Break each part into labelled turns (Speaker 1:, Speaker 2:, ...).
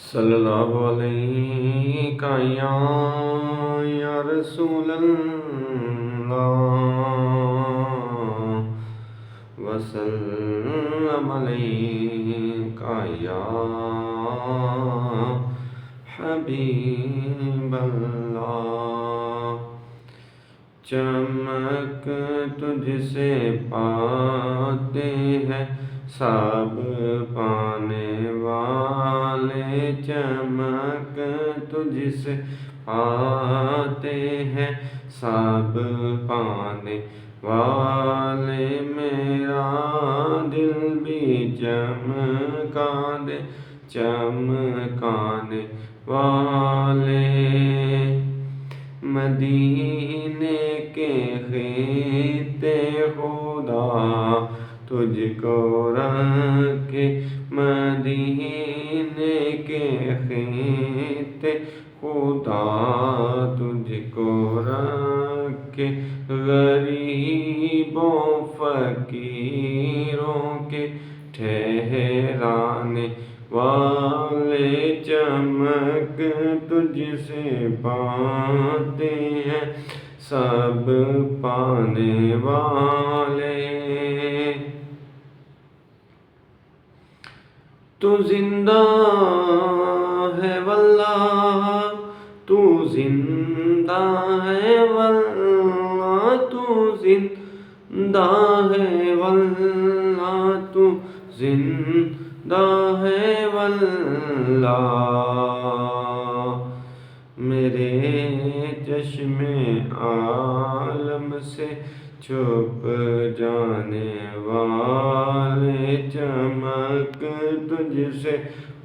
Speaker 1: सल्लल्लाहु अलैका या रसूल अल्लाह वसल्लम अलैका या हबीब अल्लाह। चमक तुझसे पाते हैं सब पाने वाले, चमक तुझसे पाते हैं सब पाने वाले। मेरा दिल भी चमका दे चमकाने वाले। मदीने के खीते खुदा तुझको रखे, मदीने के खीते खुदा तुझको रखे। गरीबों फकीरों के ठहराने वाले, चमक तुझसे पाते हैं सब पाने वाले। तू जिंदा है वल्लाह, तू जिंदा है वल्लाह, तू जिंदा है वल्लाह, तू जिंदा है वल्लाह। मेरे चश्मे आलम से छुप जाने वाले, चमक तुझसे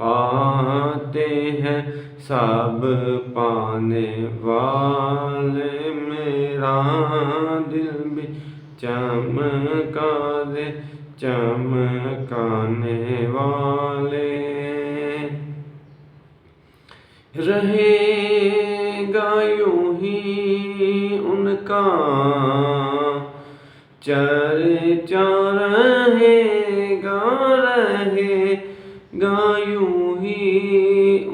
Speaker 1: पाते हैं सब पाने वाले। मेरा दिल भी चमका दे चमकाने वाले। रहेगा यूं ही उनका चर्चा, रहेगा रहेगा यूं ही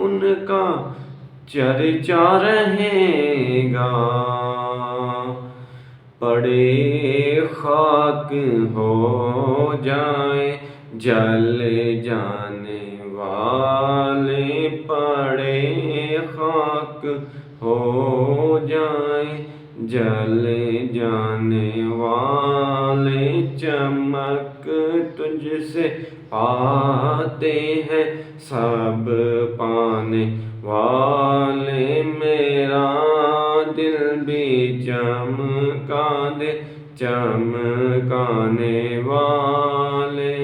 Speaker 1: उनका चर्चा रहेगा। पड़े खाक हो जाए जल जाने वाले, पड़े खाक हो जाए जल जाने वाले। चमक तुझसे पाते हैं सब पाने वाले। मेरा दिल भी चमका दे चमकाने वाले।